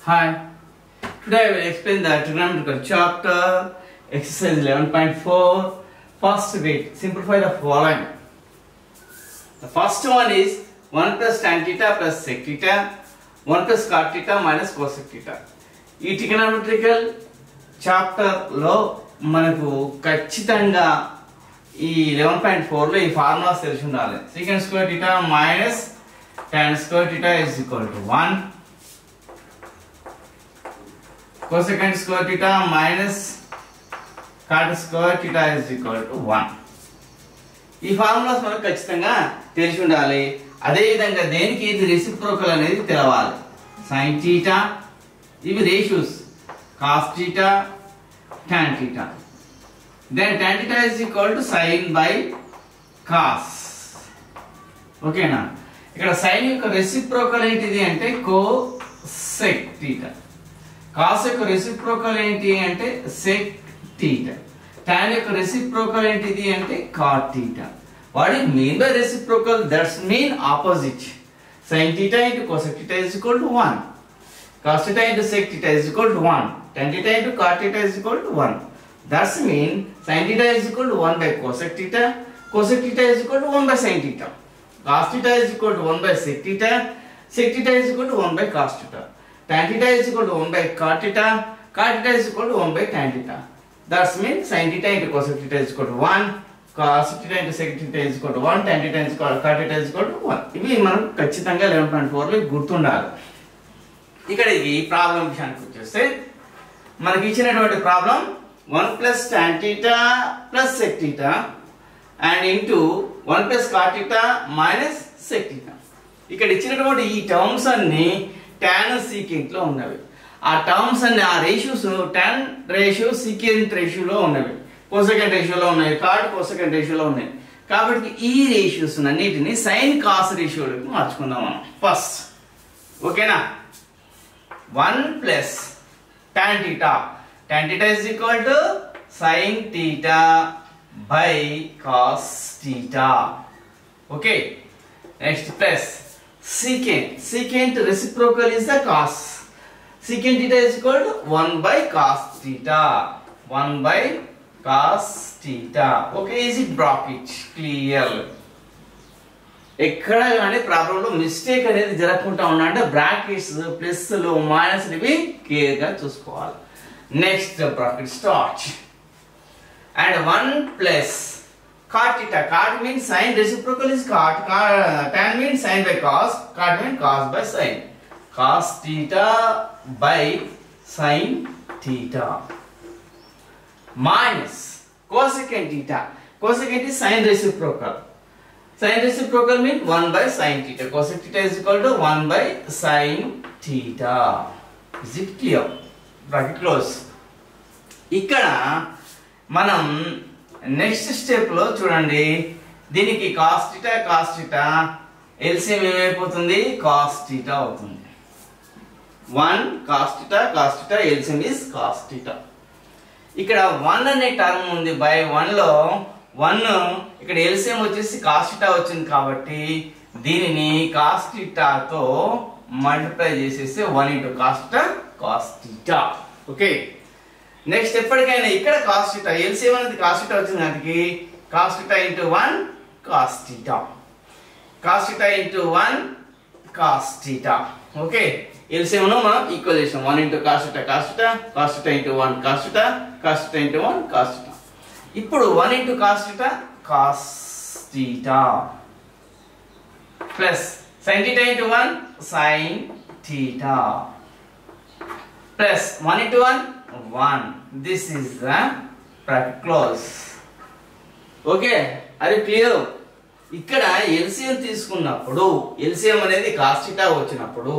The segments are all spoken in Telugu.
Hi, today I will explain the trigonometrical chapter, exercise 11.4. First bit, simplify the following. The first one is 1 plus tan theta plus sec theta, 1 plus cot theta minus cosec theta. ఈ trigonometrical chapter లో మనకు ఖచ్చితంగా ఈ 11.4 లో ఈ ఫార్ములాస్ తెలిసి ఉండాలి. Secant square theta minus tan square theta is equal to 1. Cosecant square theta minus cot square theta is equal to 1. ఈ ఫార్ములాస్ మనకు ఖచ్చితంగా తెలిసి ఉండాలి. అదే విధంగా దేనికి ఇది రెసిప్రోకల్ అనేది తెలవాలి. sin theta ఇవి ratios cos theta tan theta. Then tan theta is equal to sin by cos. ఓకేనా? ఇక్కడ sin యొక్క రెసిప్రోకల్ ఏంటిది అంటే cosec theta. cos యొక్క రెసిప్రోకల్ ఏంటి అంటే sec theta. tan యొక్క రెసిప్రోకల్ ఏంటిది అంటే cot theta. What is mean by reciprocal? That's mean opposite. Sin theta into cosec theta is equal to 1. Cos theta into sec theta is equal to 1. Tan theta into cot theta is equal to 1. That's mean sin theta is equal to 1 by cosec theta. Cosec theta is equal to 1 by sin theta. Cos theta is equal to 1 by sec theta. Sec theta is equal to 1 by cos theta. Tan theta is equal to 1 by cot theta. Cot theta is equal to 1 by tan theta. That's mean sin theta into cosec theta is equal to 1. Cos theta into sec theta is equal to 1. Tan theta is equal to cot theta is equal to 1. ఇవి మనం ఖచ్చితంగా 11.4 లో గుర్తుండాలి. ఇక్కడ ఈ ప్రాబ్లం విషయానికి వచ్చేస్తే మనకి ఇచ్చినటువంటి problem 1 plus tan theta plus sec theta and into 1 plus cot theta minus sec theta. ఇక్కడ ఇచ్చినటువంటి ఈ టర్మ్స్ అన్ని tan secant లో ఉన్నవి. ఆ టర్మ్స్ అన్ని ఆ రేషియోస్ tan రేషియో secant రేషియోలో ఉన్నవి, cosecant రేషియోలో ఉన్నాయి, cot cosecant రేషియోలో ఉన్నాయి. కాబట్టి ఈ రేషియోస్ అన్నిటిని sin cos రేషియోలోకి మార్చుకుందాం మనం ఫస్ట్. ఓకేనా? 1 plus tan theta. Tan theta is equal to sin theta by cos theta. Okay. Next plus secant. Secant reciprocal is the cos. Secant theta is equal to 1 by cos theta. 1 by cos theta. Okay, is it bracket clear? ఎక్కడ కానీ ప్రాబ్లంలో మిస్టేక్ అనేది జరగకుండా ఉండాలంటే బ్రాకెట్స్ ప్లస్లు మైనస్లు ఇవి క్లియర్గా చూసుకోవాలి. Next bracket start and 1 plus cot theta. Cot means sin, reciprocal is cot. Tan means sin by cos. Cot means cos by sin. Cos theta by sin theta minus cosecant theta. Cosecant is sin reciprocal. Sin reciprocal means 1 by sin theta. Cosec theta is equal to 1 by sin theta. Is it clear? Bracket close. ఇక్కడ మనం నెక్స్ట్ స్టెప్ లో చూడండి, దీనికి cos theta LCM ఏమైపోతుంది? cos theta అవుతుంది. 1 cos theta LCM is cos theta. ఇక్కడ 1 అనే టర్మ్ ఉంది బై 1 లో 1 ఇక్కడ LCM వచ్చేసి cos theta వచ్చింది కాబట్టి దీనిని cos theta తో మల్టిప్లై చేసేస్తే 1 into cos theta. Okay, next ఎప్పటికైనా ఇక్కడ cos theta LCM అనేది cos theta వచ్చింది కాబట్టి cos theta into 1 cos theta. Cos theta into 1 cos theta. Okay, LCM ను మనం ఈక్వల్ చేసాం. 1 into cos theta cos theta into 1 cos theta into 1 cos theta. ఇప్పుడు 1 into cos theta plus sin theta into 1 sin theta plus 1 into 1. This is the bracket close. Okay, are you clear? ఇక్కడ LCM తీసుకున్నప్పుడు LCM అనేది cos theta వచ్చినప్పుడు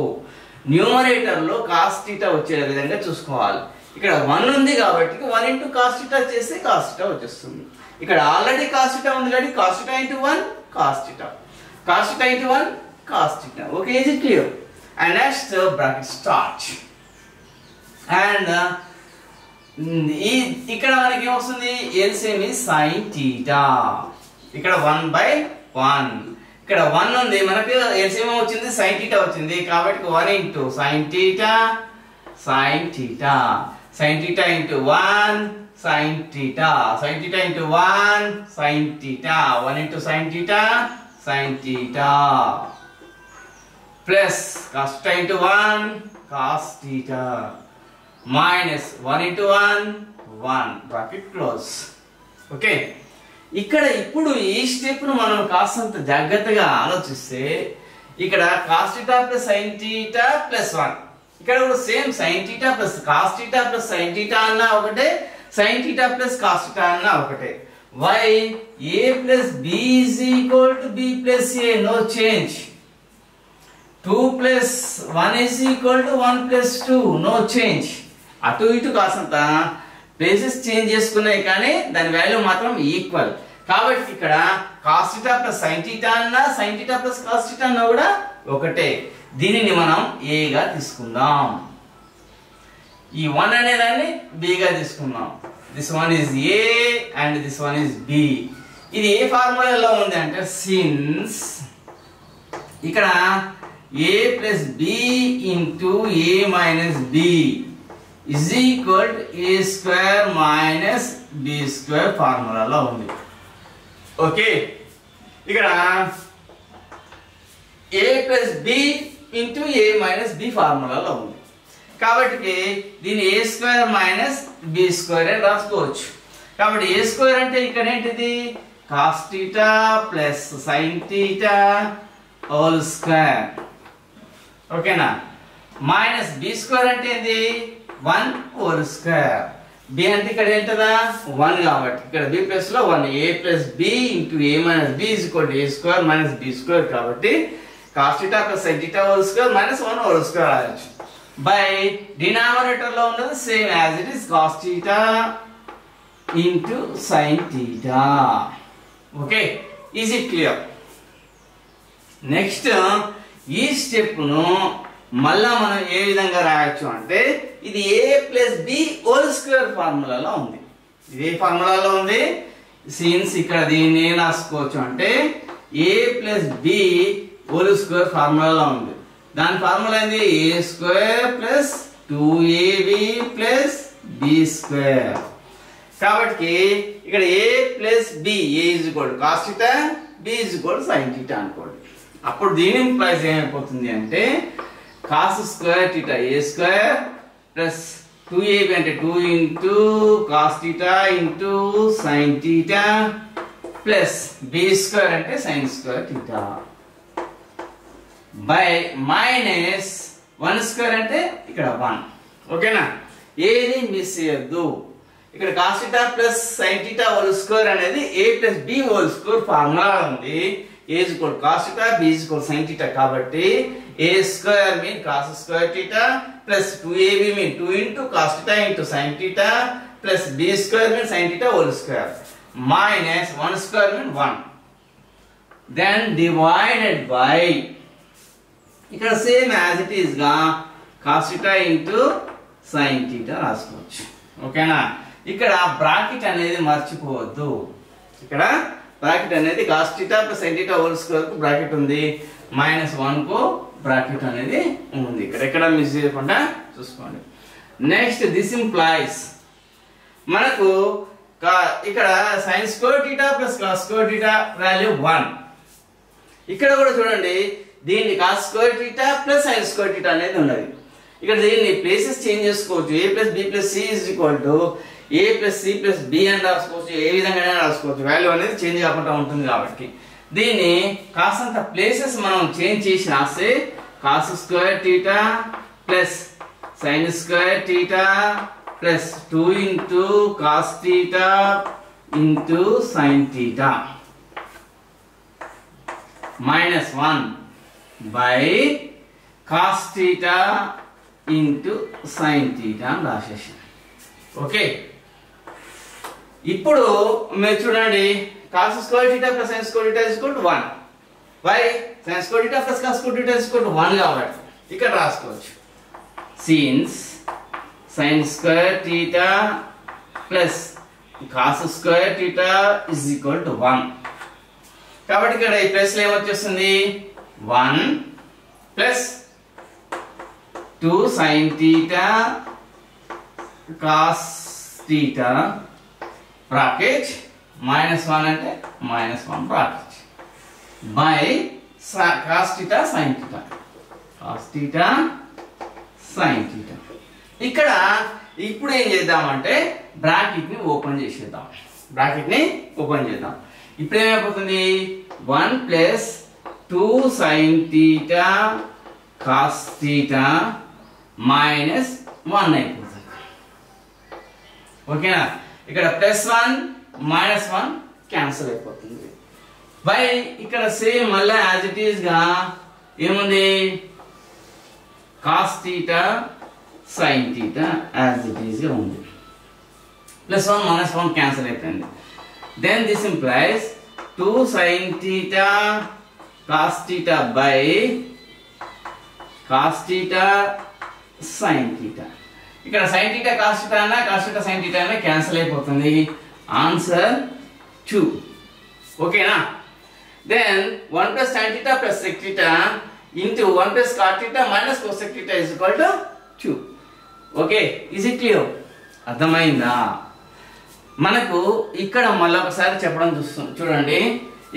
న్యూమరేటర్ లో cos theta వచ్చే విధంగా చూసుకోవాలి. ఇక్కడ 1 ఉంది కాబట్టి 1 into cos theta చేస్తే cos theta వచ్చేస్తుంది. ఇక్కడ ఆల్రెడీ cos theta ఉంది కాబట్టి cos theta into 1 cos theta. Cos theta into 1 cos theta. Okay, is it clear? And next bracket start. And ఇక్కడ మనకి ఏమొస్తుంది? LCM is sin theta. ఇక్కడ 1 by 1. ఇక్కడ 1 ఉంది, మనకు LCM వచ్చింది sin theta వచ్చింది కాబట్టి 1 into sin theta sin theta. Sin theta into 1 sin theta. Sin theta into 1 sin theta. 1 into sin theta sin theta. Plus cos theta into 1 cos theta. Minus 1 into 1 1. Bracket close. Okay. ఇక్కడ ఇప్పుడు ఈ స్టెప్ ను మనం కాస్తంత జాగ్రత్తగా ఆలోచిస్తే ఇక్కడ cos theta plus sin theta plus 1. ఇక్కడ కూడా same sin theta plus cos theta plus sin theta అన్నా ఒకటే, sin theta plus cos theta అన్నా ఒకటే. Why? A plus B is equal to B plus A, no change. 2 plus 1 is equal to 1 plus 2, no change. అటు ఇటు కాస్తంత ప్లేసెస్ చేంజ్ చేసుకున్నాయి కానీ దాని వాల్యూ మాత్రం ఈక్వల్. కాబట్టి ఇక్కడ cos theta plus sin theta అన్నా sin theta plus cos theta అన్నా కూడా ఒకటే. దీనిని మనం a గా తీసుకుందాం. ఈ 1 అనే దాన్ని b గా తీసుకుందాం. This one is a and this one is b. ఇది ఏ ఫార్ములాలో ఉంది అంటే సిన్స్ ఇక్కడ a plus b into a minus b is equal to a square minus b square ఫార్ములాలో ఉంది. ఓకే, ఇక్కడ a plus b into a minus b ఫార్ములాలో ఉంది కాబట్టి దీన్ని a square minus b square అని రాసుకోవచ్చు. కాబట్టి a స్క్వేర్ అంటే ఇక్కడ ఏంటిది cos theta plus sin theta whole square. ఓకేనా? మైనస్ b స్క్వేర్ అంటే ఏంది 1 హోల్ స్క్వేర్. b అంటే ఇక్కడ ఏంటదా 1 కాబట్టి ఇక్కడ b ప్లస్ లో 1 a plus b into a minus b is equal to a square minus b square కాబట్టి cos theta plus sin theta whole square minus 1 whole square రాయొచ్చు. బై డినామినేటర్ లో ఉన్నది same as it is cos theta into sin theta. Okay, is it clear? Next ఈ స్టెప్ ను మళ్ళా మనం ఏ విధంగా రాయొచ్చు అంటే ఇది a plus b whole square ఫార్ములాలో ఉంది. ఇది ఏ ఫార్ములాలో ఉంది? సిన్స్ ఇక్కడ దీన్ని ఏం రాసుకోవచ్చు అంటే a plus b whole square ఫార్ములాలో ఉంది. దాని ఫార్ములా ఏంది a square plus 2ab plus b square. కాబట్టి ఇక్కడ a plus b a is equal to cos theta b is equal to sin theta అనుకోండి. అప్పుడు దీని ఇంప్లైస్ ఏమైపోతుంది అంటే cos square theta a square plus 2ab అంటే 2 into cos theta into sin theta plus b square అంటే sin square theta by minus 1 square అంటే ఇక్కడ 1. ఓకేనా? ఏది మిస్ చేయొద్దు. ఇక్కడ cos theta plus sin theta whole square అనేది a plus b whole square formula ఉంది. a is equal to cos theta, b is equal to sin theta కాబట్టి a square mean cos square theta plus 2ab mean 2 into cos theta into sin theta plus b square mean sin theta whole square minus 1 square mean 1. Then divided by ఇక్కడ సేమ్ యాజ్ ఇట్ ఈస్ గా cos theta into sin theta రాసుకోవచ్చు. ఓకేనా? ఇక్కడ బ్రాకెట్ అనేది మర్చిపోవద్దు. ఇక్కడ బ్రాకెట్ అనేది cos theta plus sin theta whole square కు బ్రాకెట్ ఉంది, మైనస్ 1 కు బ్రాకెట్ అనేది ఉంది. ఇక్కడ ఎక్కడ మిస్ చేయకుండా చూసుకోండి. నెక్స్ట్ దిస్ ఇంప్లైస్ మనకు ఇక్కడ sin square theta plus cos square theta value 1. ఇక్కడ కూడా చూడండి దీన్ని cos square theta plus sin square theta అనేది ఉన్నది. ఇక్కడ దీన్ని ప్లేసెస్ చేంజ్ చేసుకోవచ్చు. a plus b plus c is equal to a plus c plus b అని రాసుకోవచ్చు. ఏ విధంగా రాసుకోవచ్చు, వాల్యూ అనేది చేంజ్ కాకుండా ఉంటుంది కాబట్టి దీన్ని కాసంత ప్లేసెస్ మనం చేంజ్ చేసి రాస్తే cos square theta plus sin square theta plus 2 into cos theta into sin theta minus 1 by cos theta into sin theta అని రాసేసాం. ఓకే, ఇప్పుడు మీరు చూడండి cos square theta plus sin square theta is equal to 1. Why? sin square theta plus cos square theta is equal to 1 కాబట్టి ఇక్కడ రాసుకోవచ్చు. Since sin square theta plus cos square theta is equal to 1 కాబట్టి ఇక్కడ ఈ ప్లేస్ లో ఏమొచ్చేస్తుంది 1 plus 2 sin theta cos theta bracket -1 అంటే -1 bracket by cos theta sin theta cos theta sin theta. ఇక్కడ ఇప్పుడు ఏం చేద్దామంటే బ్రాకెట్ ని ఓపెన్ చేసేద్దాం. ఇప్పుడు ఏమైపోతుంది 1 plus 2 sin theta cos theta minus 1 అయిపోతుంది. ఓకేనా? ఇక్కడ +1 -1 క్యాన్సిల్ అయిపోతుంది. బై ఇక్కడ సేమ్ మళ్ళీ యాజ్ ఇట్ ఈస్ గా ఏముంది cos theta sin theta as it is గా ఉంది. +1 -1 క్యాన్సిల్ అయిపోయింది. Then this implies 2 sin theta cos theta by cos theta sin theta. ఇక్కడ sin theta cos theta అన్న cos theta sin theta అన్న క్యాన్సిల్ అయిపోతుంది. ఆన్సర్ 2. ఓకేనా? Then 1 plus sin theta plus sec theta into 1 plus cot theta minus cosec theta is equal to 2. Okay, is it clear? అర్థమైందా? మనకు ఇక్కడ మళ్ళీ ఒకసారి చెప్పడం చూడండి.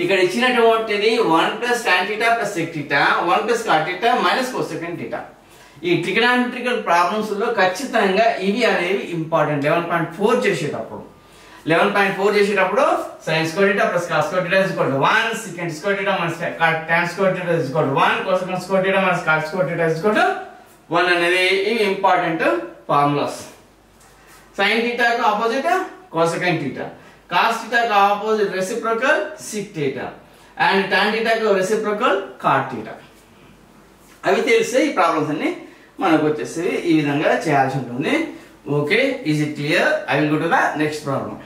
ఇక్కడ ఇచ్చినటువంటిది 1 plus tan theta plus sec theta 1 plus cot theta minus cosecant theta. ఈ ట్రిగనామెట్రికల్ ప్రాబ్లమ్స్ లో ఖచ్చితంగా ఇవి అనేవి ఇంపార్టెంట్. 11.4 చేసేటప్పుడు sin square theta plus cos square theta is equal to 1, secant square theta minus tan square theta is equal to 1, cosecant square theta minus cot square theta is equal to 1 అనేది ఇవి ఇంపార్టెంట్ ఫార్ములాస్. sin theta కు opposite cosecant theta, cos theta కు opposite reciprocal sec theta and tan theta కు రెసిప్రోకల్ cot theta. అవి తెలిస్తే ఈ ప్రాబ్లమ్స్ అన్ని మనకు వచ్చేసి ఈ విధంగా చేయాల్సి ఉంటుంది. Okay, is it clear? I will go to the next problem.